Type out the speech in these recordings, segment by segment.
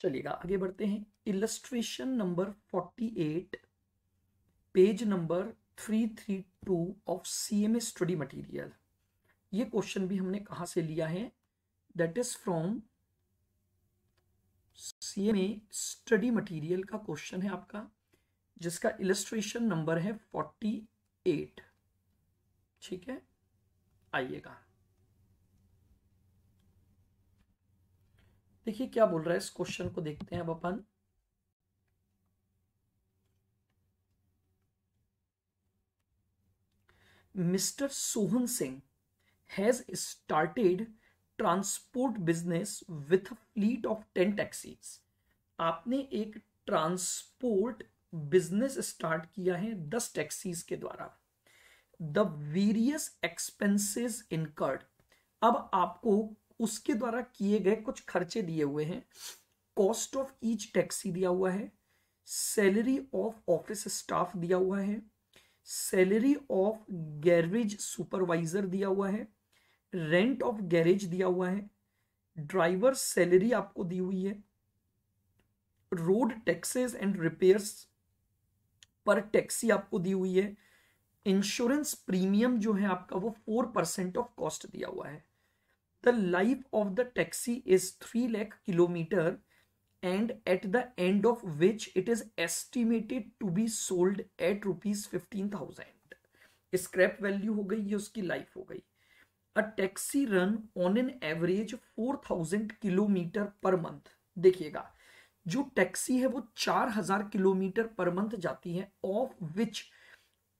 चलिएगा आगे बढ़ते हैं। Illustration number 48, page number 332 of CMA study material. ये क्वेश्चन भी हमने कहां से लिया है? That is from CMA study material का क्वेश्चन है आपका, जिसका इलस्ट्रेशन नंबर है 48। ठीक है, आइएगा देखिए क्या बोल रहा है। इस क्वेश्चन को देखते हैं अब अपन। Mister Sohan Singh has started transport business with fleet of 10 taxis. आपने एक ट्रांसपोर्ट बिजनेस स्टार्ट किया है 10 टैक्सीज के द्वारा। द वेरियस एक्सपेंसेस इनकर्ड, अब आपको उसके द्वारा किए गए कुछ खर्चे दिए हुए हैं। कॉस्ट ऑफ ईच टैक्सी दिया हुआ है, सैलरी ऑफ ऑफिस स्टाफ दिया हुआ है, सैलरी ऑफ गैरेज सुपरवाइजर दिया हुआ है, रेंट ऑफ गैरेज दिया हुआ है, ड्राइवर सैलरी आपको दी हुई है, रोड टैक्सेस एंड रिपेयर्स पर टैक्सी आपको दी हुई है, इंश्योरेंस प्रीमियम जो है आपका वो 4% ऑफ कॉस्ट दिया हुआ है। The life of the taxi is 3 lakh kilometre and at the end of which it is estimated to be sold at ₹15,000। Scrap value हो गई, ये उसकी लाइफ हो गई। A taxi run on an average 4,000 kilometre per month. देखिएगा जो taxi है वो 4,000 किलोमीटर पर मंथ जाती है, of which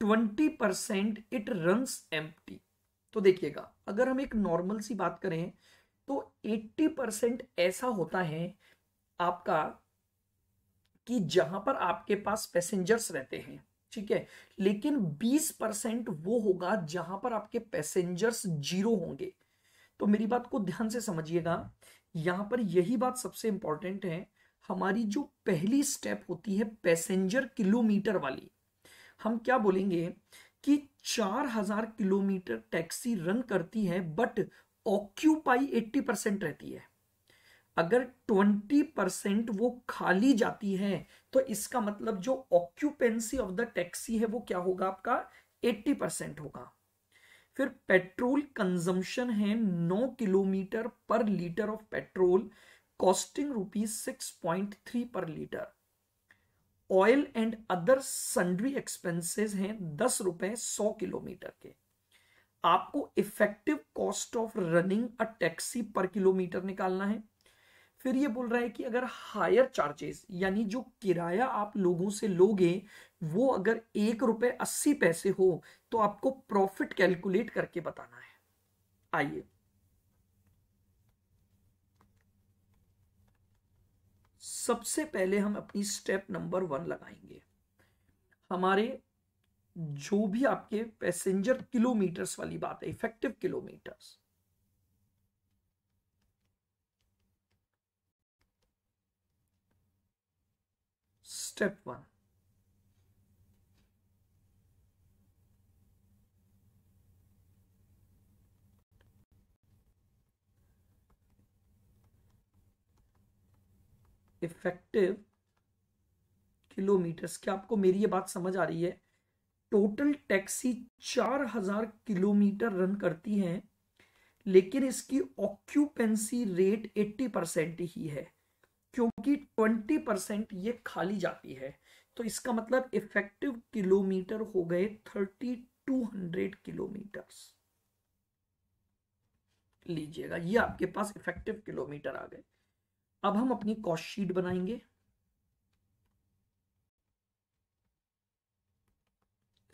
20% it runs empty. तो देखिएगा अगर हम एक नॉर्मल सी बात करें तो 80% ऐसा होता है आपका कि जहां पर आपके पास पैसेंजर्स रहते हैं, ठीक है, लेकिन 20% वो होगा जहां पर आपके पैसेंजर्स जीरो होंगे। तो मेरी बात को ध्यान से समझिएगा, यहां पर यही बात सबसे इंपॉर्टेंट है। हमारी जो पहली स्टेप होती है पैसेंजर किलोमीटर वाली, हम क्या बोलेंगे कि 4,000 किलोमीटर टैक्सी रन करती है बट ऑक्यूपाई 80% रहती है। अगर 20% वो खाली जाती है तो इसका मतलब जो ऑक्यूपेंसी ऑफ द टैक्सी है वो क्या होगा आपका 80% होगा। फिर पेट्रोल कंजम्पशन है 9 किलोमीटर पर लीटर ऑफ पेट्रोल, कॉस्टिंग ₹6.3 पर litre. Oil and other sundry expenses हैं ₹10 100 किलोमीटर के। आपको effective cost of running a taxi पर किलोमीटर निकालना है। फिर ये बोल रहा है कि अगर हायर चार्जेस यानी जो किराया आप लोगों से लोगे वो अगर ₹1.80 हो तो आपको प्रॉफिट कैलकुलेट करके बताना है। आइए सबसे पहले हम अपनी स्टेप नंबर 1 लगाएंगे। हमारे जो भी आपके पैसेंजर किलोमीटर्स वाली बात है, effective kilometres, step 1, effective kilometres. क्या आपको मेरी ये बात समझ आ रही है? टोटल टैक्सी 4,000 किलोमीटर रन करती हैं लेकिन इसकी ऑक्यूपेंसी रेट 80% ही है, क्योंकि 20% ये खाली जाती है। तो इसका मतलब इफेक्टिव किलोमीटर हो गए 3,200 किलोमीटर्स। लीजिएगा ये आपके पास इफेक्टिव किलोमीटर आ गए। अब हम अपनी कॉस्ट शीट बनाएंगे।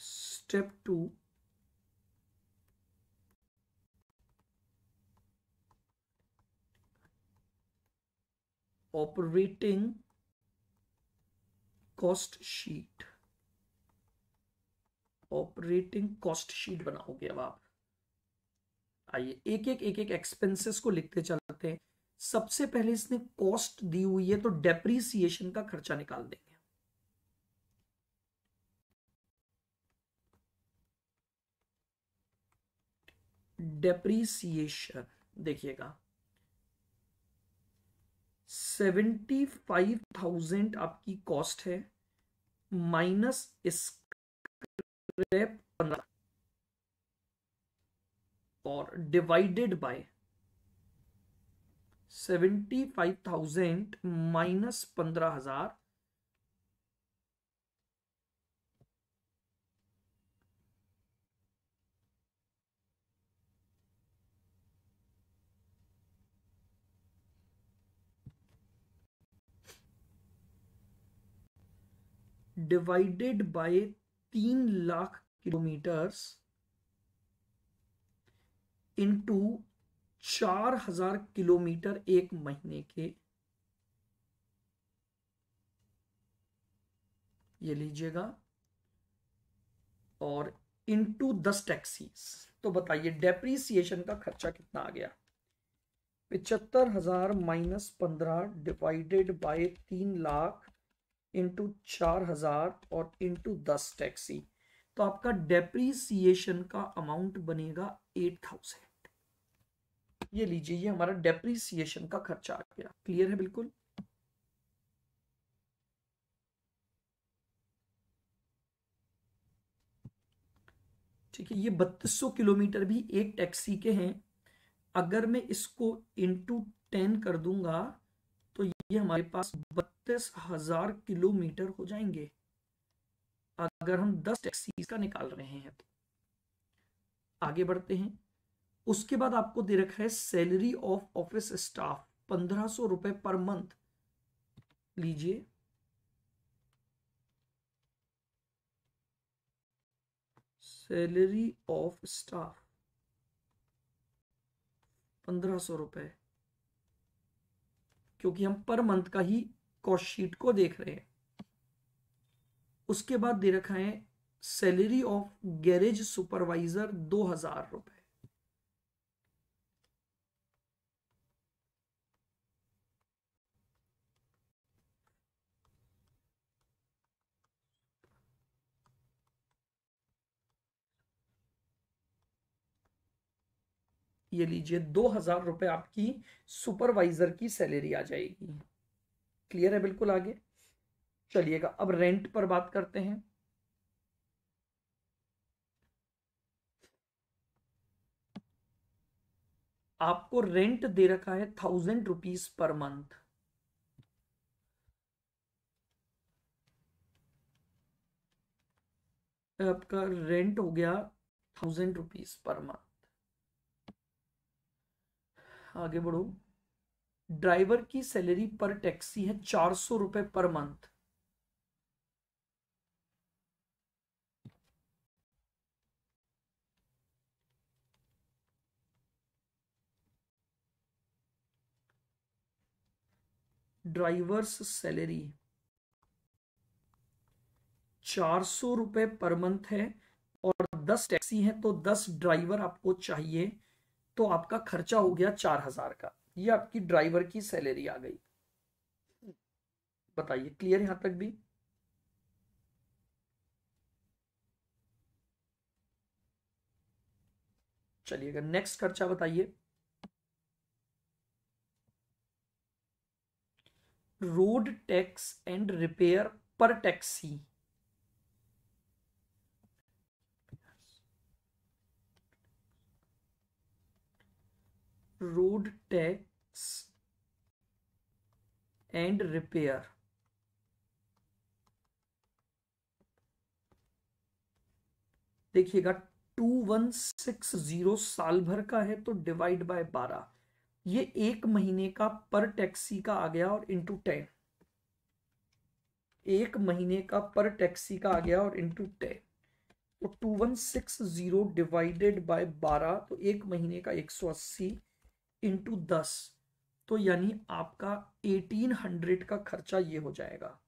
Step 2, operating cost sheet. Operating cost sheet बनाओगे अब आप। आइए एक एक एक्सपेंसेस को लिखते चलते हैं। सबसे पहले इसने कॉस्ट दी हुई है तो डेप्रीसिएशन का खर्चा निकाल देंगे। डेप्रीसिएशन देखिएगा 75,000 आपकी कॉस्ट है, माइनस स्क्रैप 15 और divided by 75,000 minus 15,000, divided by 3 lakh kilometres into 4,000 kilometre एक महीने के, ये लीजिएगा, और इंटू 10 टैक्सीज। तो बताइए डेप्रीसिएशन का खर्चा कितना आ गया? 75,000 minus 15 divided by 3 lakh into 4,000 और इंटू 10 टैक्सी, तो आपका डेप्रीसिएशन का अमाउंट बनेगा 8,000। ये लीजिए, ये हमारा डेप्रीसिएशन का खर्चा आ गया। क्लियर है बिल्कुल? ठीक है, ये 3200 किलोमीटर भी एक टैक्सी के हैं। अगर मैं इसको इंटू 10 कर दूंगा तो ये हमारे पास 32,000 किलोमीटर हो जाएंगे, अगर हम 10 टैक्सी का निकाल रहे हैं तो। आगे बढ़ते हैं। उसके बाद आपको दे रखा है सैलरी ऑफ ऑफिस स्टाफ 1,500 रुपए पर मंथ। लीजिए, सैलरी ऑफ स्टाफ 1,500 रुपए, क्योंकि हम पर मंथ का ही कॉस्ट शीट को देख रहे हैं। उसके बाद दे रखा है सैलरी ऑफ गैरेज सुपरवाइजर 2,000 रुपए। ये लीजिए, 2,000 रुपए आपकी सुपरवाइजर की सैलरी आ जाएगी। क्लियर है बिल्कुल? आगे चलिएगा, अब रेंट पर बात करते हैं। आपको रेंट दे रखा है 1,000 रुपीज पर मंथ। आपका रेंट हो गया 1,000 रुपीज पर मंथ। आगे बढ़ो। ड्राइवर की सैलरी पर टैक्सी है 400 रुपए पर मंथ। ड्राइवर्स सैलरी 400 रुपए पर मंथ है और 10 टैक्सी है, तो 10 ड्राइवर आपको चाहिए, तो आपका खर्चा हो गया 4,000 का। ये आपकी ड्राइवर की सैलरी आ गई। बताइए, क्लियर यहां तक भी? चलिएगा, नेक्स्ट खर्चा बताइए। रोड टैक्स एंड रिपेयर पर taxi. Road tax and repair, देखिएगा 2160 साल भर का है तो डिवाइड बाय 12, ये एक महीने का पर टैक्सी का आ गया और इंटू 10। एक महीने का पर टैक्सी का आ गया और इंटू 10, तो 2160 डिवाइडेड बाय 12, तो एक महीने का 180 इंटू 10, तो यानी आपका 1800 का खर्चा ये हो जाएगा।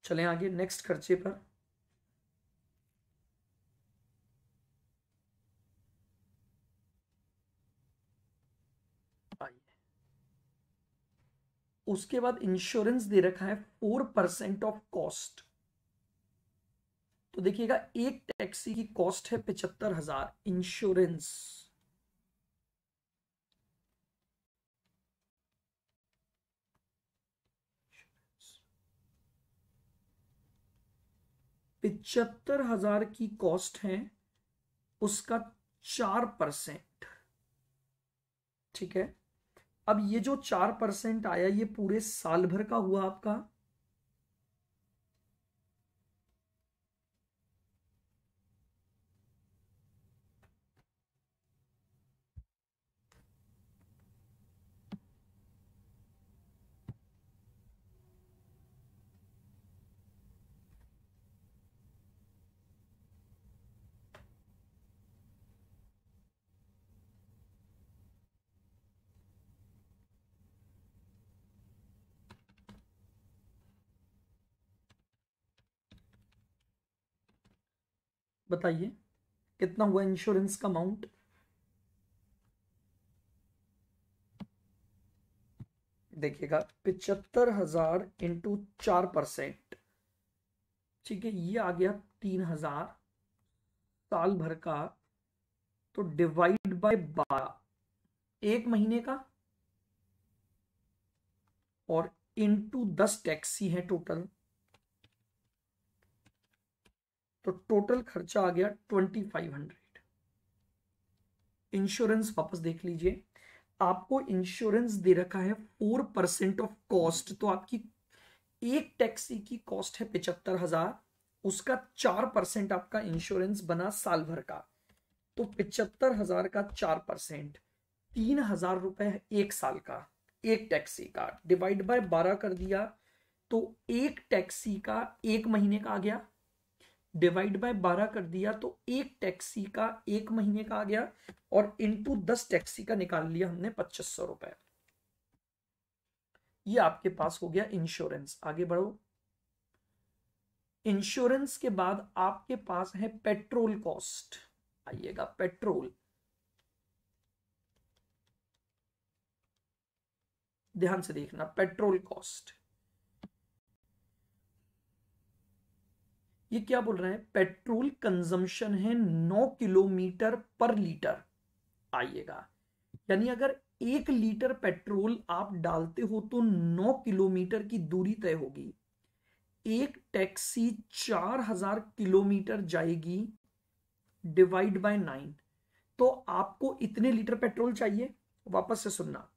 चलें आगे नेक्स्ट खर्चे पर। आइए, उसके बाद इंश्योरेंस दे रखा है 4% ऑफ कॉस्ट। तो देखिएगा एक टैक्सी की कॉस्ट है 75,000 इंश्योरेंस। पिचहत्तर हजार की कॉस्ट है, उसका 4%। ठीक है, अब ये जो 4% आया ये पूरे साल भर का हुआ आपका। बताइए कितना हुआ इंश्योरेंस का अमाउंट। देखिएगा 75,000 इंटू 4%, ठीक है, ये आ गया 3,000 साल भर का। तो डिवाइड बाय 12 एक महीने का, और इंटू 10 टैक्सी है टोटल। तो टोटल खर्चा आ गया 2500। इंश्योरेंस वापस देख लीजिए, आपको इंश्योरेंस दे रखा है 4% ऑफ कॉस्ट। तो आपकी एक टैक्सी की कॉस्ट है 75,000, उसका 4% आपका इंश्योरेंस बना साल भर का। तो 75,000 का 4% 3,000 रुपए एक साल का, एक टैक्सी का डिवाइड बाय 12 कर दिया, तो एक टैक्सी का एक महीने का आ गया। डिवाइड बाय 12 कर दिया तो एक टैक्सी का एक महीने का आ गया, और इंटू 10 टैक्सी का निकाल लिया हमने 2500 रुपए। ये आपके पास हो गया इंश्योरेंस। आगे बढ़ो। इंश्योरेंस के बाद आपके पास है पेट्रोल कॉस्ट। आइएगा पेट्रोल, ध्यान से देखना पेट्रोल कॉस्ट। ये क्या बोल रहे हैं, पेट्रोल कंजम्पशन है 9 किलोमीटर पर लीटर। आइएगा, यानी अगर 1 लीटर पेट्रोल आप डालते हो तो 9 किलोमीटर की दूरी तय होगी। एक टैक्सी 4,000 किलोमीटर जाएगी, डिवाइड बाय 9, तो आपको इतने लीटर पेट्रोल चाहिए। वापस से सुनना,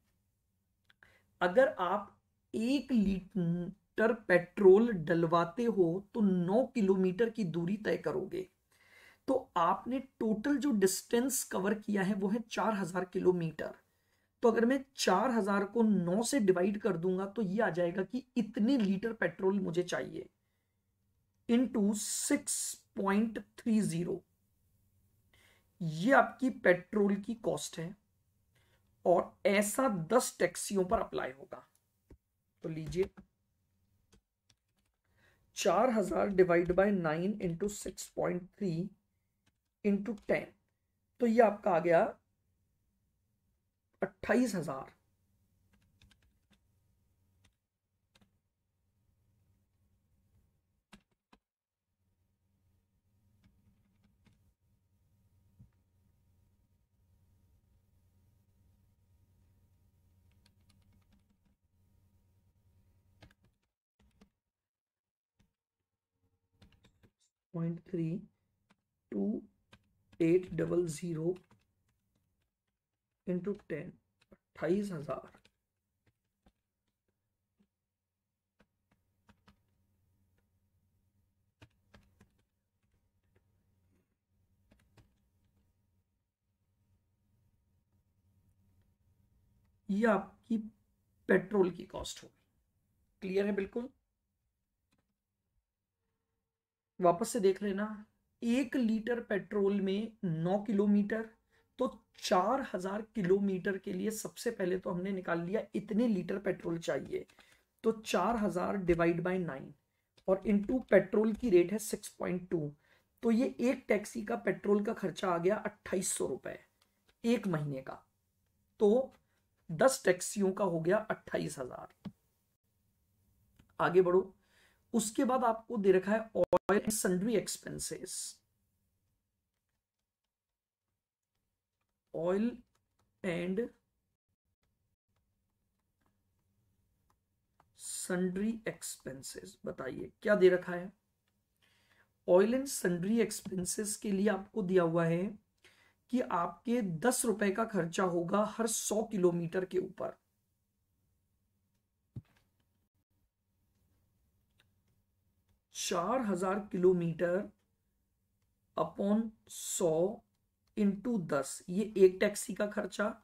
अगर आप 1 लीटर पेट्रोल डलवाते हो तो 9 किलोमीटर की दूरी तय करोगे। तो आपने टोटल जो डिस्टेंस कवर किया है वो है 4,000 किलोमीटर। तो अगर मैं 4,000 को 9 से डिवाइड कर दूंगा तो ये आ जाएगा कि इतने लीटर पेट्रोल मुझे चाहिए, इंटू 6.30। ये आपकी पेट्रोल की कॉस्ट है, और ऐसा 10 टैक्सियों पर अप्लाई होगा। तो लीजिए 4,000 डिवाइड बाय 9 इंटू 6.3 इंटू 10, तो ये आपका आ गया 28,000। .32800 इंटू 10, 28,000। ये आपकी पेट्रोल की कॉस्ट होगी। क्लियर है बिल्कुल। वापस से देख लेना, 1 लीटर पेट्रोल में 9 किलोमीटर, तो 4,000 किलोमीटर के लिए सबसे पहले तो हमने निकाल लिया इतने लीटर पेट्रोल चाहिए। तो 4,000 डिवाइड बाय 9, और इनटू पेट्रोल की रेट है 6.2। तो ये एक टैक्सी का पेट्रोल का खर्चा आ गया 2,800 रुपए एक महीने का। तो 10 टैक्सियों का हो गया 28,000। आगे बढ़ो। उसके बाद आपको दे रखा है oil and sundry expenses, oil and sundry expenses. बताइए क्या दे रखा है। ऑयल एंड सन्ड्री एक्सपेंसेस के लिए आपको दिया हुआ है कि आपके 10 रुपए का खर्चा होगा हर 100 किलोमीटर के ऊपर। 4000 किलोमीटर अपॉन 100 इंटू 10, ये एक टैक्सी का खर्चा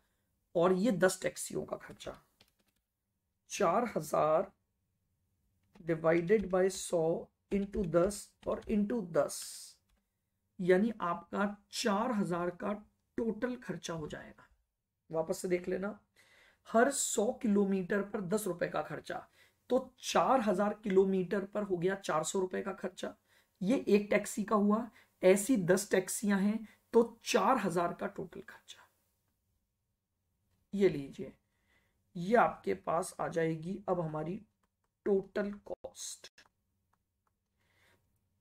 और ये 10 टैक्सियों का खर्चा। 4000 डिवाइडेड बाय 100 इंटू 10 और इंटू 10, यानी आपका 4000 का टोटल खर्चा हो जाएगा। वापस से देख लेना, हर 100 किलोमीटर पर 10 रुपए का खर्चा, तो 4000 किलोमीटर पर हो गया 400 रुपए का खर्चा। ये एक टैक्सी का हुआ, ऐसी 10 टैक्सियां हैं तो 4000 का टोटल खर्चा। ये लीजिए, ये आपके पास आ जाएगी अब हमारी टोटल कॉस्ट।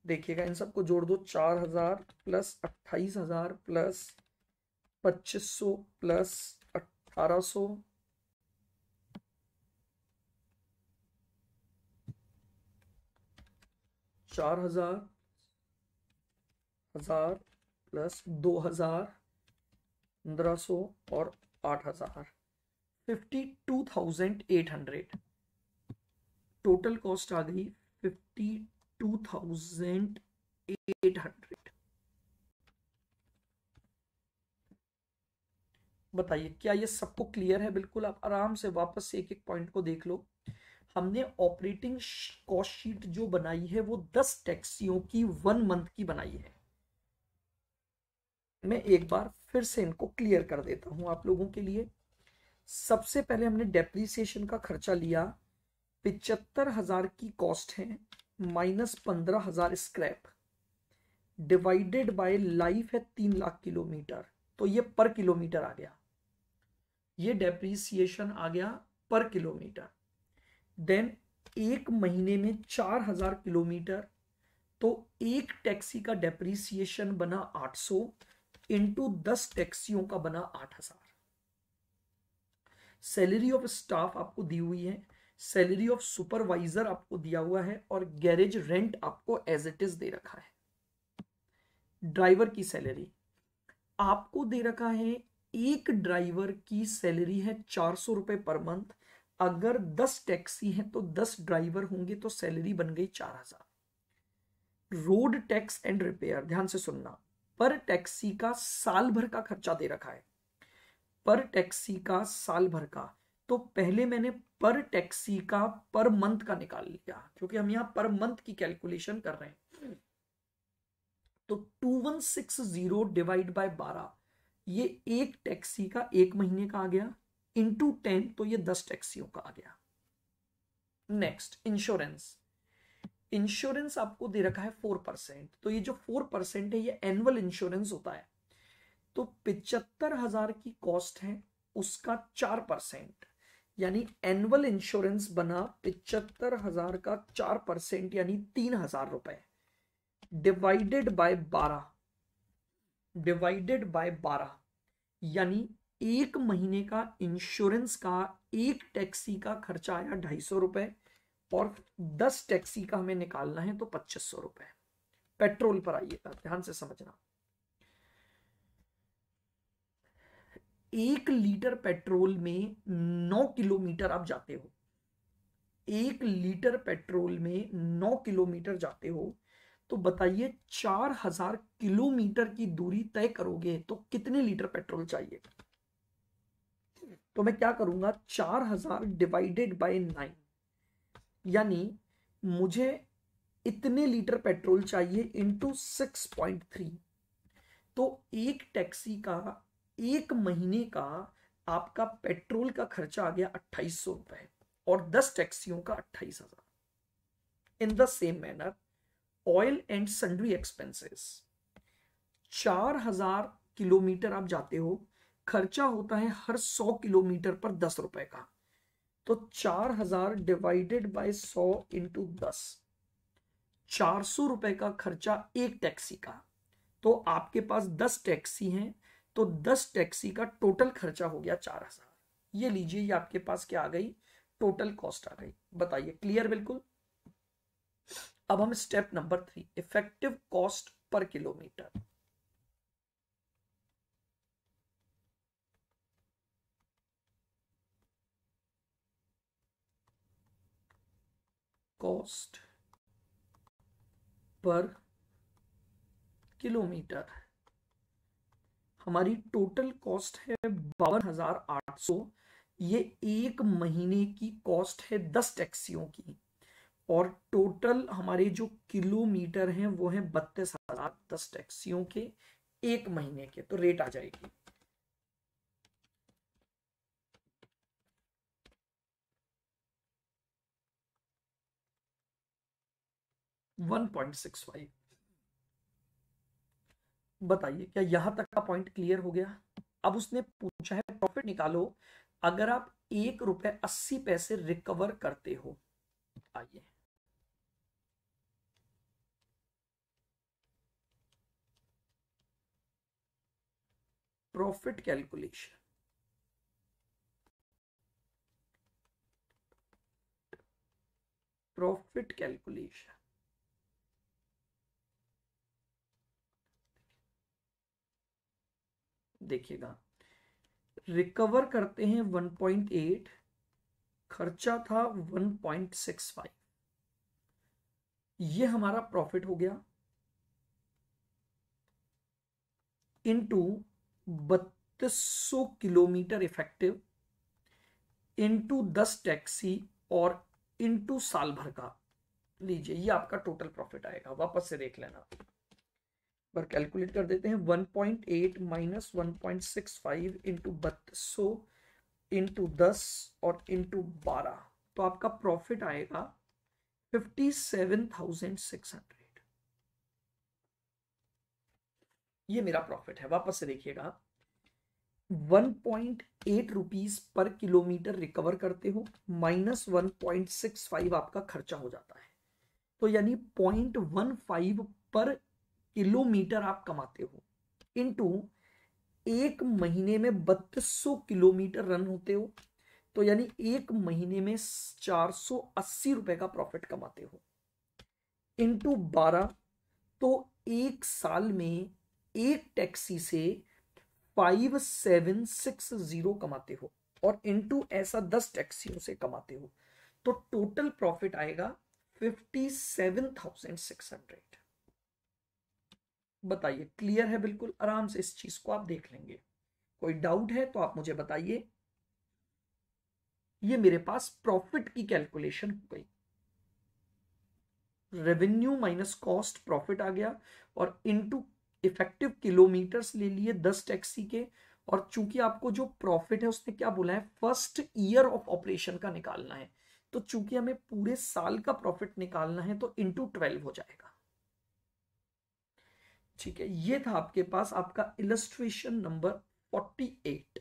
देखिएगा, इन सबको जोड़ दो, 4000 प्लस 28000 प्लस 2500 प्लस 1800, 4000 1000 प्लस 2000 1500 और 8000, 52,800 टोटल कॉस्ट आ गई। 52,800। बताइए क्या ये सबको क्लियर है। बिल्कुल, आप आराम से वापस से एक एक पॉइंट को देख लो। हमने ऑपरेटिंग कॉस्ट शीट जो बनाई है वो 10 टैक्सियों की 1 मंथ की बनाई है। मैं एक बार फिर से इनको क्लियर कर देता हूं आप लोगों के लिए। सबसे पहले हमने डेप्रीसिएशन का खर्चा लिया, 75,000 की कॉस्ट है, minus 15,000 scrap, divided by life है 3 लाख किलोमीटर, तो ये पर किलोमीटर आ गया। ये डेप्रीसिएशन आ गया पर किलोमीटर। देन एक महीने में 4000 किलोमीटर, तो एक टैक्सी का डेप्रीसिएशन बना 800 इंटू 10 टैक्सियों का बना 8000। सैलरी ऑफ स्टाफ आपको दी हुई है, सैलरी ऑफ सुपरवाइजर आपको दिया हुआ है और गैरेज रेंट आपको एज इट इज दे रखा है। ड्राइवर की सैलरी आपको दे रखा है, एक ड्राइवर की सैलरी है 400 रुपए पर मंथ। अगर 10 टैक्सी है तो 10 ड्राइवर होंगे तो सैलरी बन गई 4000। रोड टैक्स एंड रिपेयर, ध्यान से सुनना, पर टैक्सी का साल भर का खर्चा दे रखा है, पर टैक्सी का साल भर का। तो पहले मैंने पर टैक्सी का पर मंथ का निकाल लिया, क्योंकि हम यहां पर मंथ की कैलकुलेशन कर रहे हैं। तो 2160 डिवाइड बाय 12, ये एक टैक्सी का एक महीने का आ गया, इंटू 10, तो ये 10 टैक्सियों का आ गया। Next, insurance. इंश्योरेंस आपको दे रखा है 4%, तो ये जो 4% है ये एनुअल इंश्योरेंस होता है। तो 75,000 की कॉस्ट है, उसका 4%, यानी एनुअल इंश्योरेंस बना 75,000 का 4%, यानी 3,000 रुपए, डिवाइडेड बाय 12, डिवाइडेड बाय 12, यानी एक महीने का इंश्योरेंस का एक टैक्सी का खर्चा आया 250 रुपए और 10 टैक्सी का हमें निकालना है तो 2500 रुपए। पेट्रोल पर आइएगा, ध्यान से समझना। 1 लीटर पेट्रोल में 9 किलोमीटर आप जाते हो, 1 लीटर पेट्रोल में 9 किलोमीटर जाते हो, तो बताइए 4000 किलोमीटर की दूरी तय करोगे तो कितने लीटर पेट्रोल चाहिए। तो मैं क्या करूंगा, 4000 डिवाइडेड बाय 9, यानी मुझे इतने लीटर पेट्रोल चाहिए इंटू 6.3। तो एक टैक्सी का एक महीने का आपका पेट्रोल का खर्चा आ गया 2800 रुपए और 10 टैक्सियों का 28,000। In the same manner oil and sundry expenses, 4000 kilometre आप जाते हो, खर्चा होता है हर 100 किलोमीटर पर 10 रुपए का, तो 4000 डिवाइडेड बाय 100 इंटू 10, 400 रुपए का खर्चा एक टैक्सी का, तो आपके पास 10 टैक्सी हैं, तो 10 टैक्सी का टोटल खर्चा हो गया 4000। ये लीजिए, ये आपके पास क्या आ गई, टोटल कॉस्ट आ गई। बताइए, क्लियर बिल्कुल। अब हम step number 3, effective cost per kilometre. Cost per kilometre, हमारी टोटल कॉस्ट है 52,800। ये एक महीने की कॉस्ट है 10 टैक्सियों की, और टोटल हमारे जो किलोमीटर हैं वो है 32,000 10 टैक्सियों के एक महीने के, तो रेट आ जाएगी 1.65। बताइए, क्या यहां तक का पॉइंट क्लियर हो गया। अब उसने पूछा है प्रॉफिट निकालो अगर आप ₹1.80 रिकवर करते हो। आइए, प्रॉफिट कैलकुलेशन। प्रॉफिट कैलकुलेशन, देखिएगा, रिकवर करते हैं 1.8, खर्चा था 1.65, ये हमारा प्रॉफिट हो गया, into 3200 kilometre effective, into 10 taxi, और इनटू साल भर का। लीजिए, ये आपका टोटल प्रॉफिट आएगा। वापस से देख लेना, पर कैलकुलेट कर देते हैं। 1.8 माइनस 1.65 इंटू 3200 इंटू 10 और इंटू 12, तो आपका प्रॉफिट आएगा 57,600। ये मेरा प्रॉफिट है। वापस से देखिएगा, 1.8 रुपीज पर किलोमीटर रिकवर करते हो, माइनस 1.65 आपका खर्चा हो जाता है, तो यानी 0.15 पर किलोमीटर आप कमाते हो, इनटू एक महीने में 3200 किलोमीटर रन होते हो, तो यानी एक महीने में 480 रुपए का प्रॉफिट कमाते हो, इनटू 12, तो एक साल में एक टैक्सी से 5760 कमाते हो, और इनटू ऐसा 10 टैक्सियों से कमाते हो, तो टोटल प्रॉफिट आएगा 57,600। बताइए, क्लियर है बिल्कुल। आराम से इस चीज को आप देख लेंगे, कोई डाउट है तो आप मुझे बताइए। ये मेरे पास प्रॉफिट की कैलकुलेशन हो गई, रेवेन्यू माइनस कॉस्ट प्रॉफिट आ गया, और इनटू इफेक्टिव किलोमीटर्स ले लिए 10 टैक्सी के, और चूंकि आपको जो प्रॉफिट है उसने क्या बोला है, फर्स्ट ईयर ऑफ ऑपरेशन का निकालना है, तो चूंकि हमें पूरे साल का प्रॉफिट निकालना है तो इनटू 12 हो जाएगा। ठीक है, ये था आपके पास आपका इलस्ट्रेशन नंबर 48।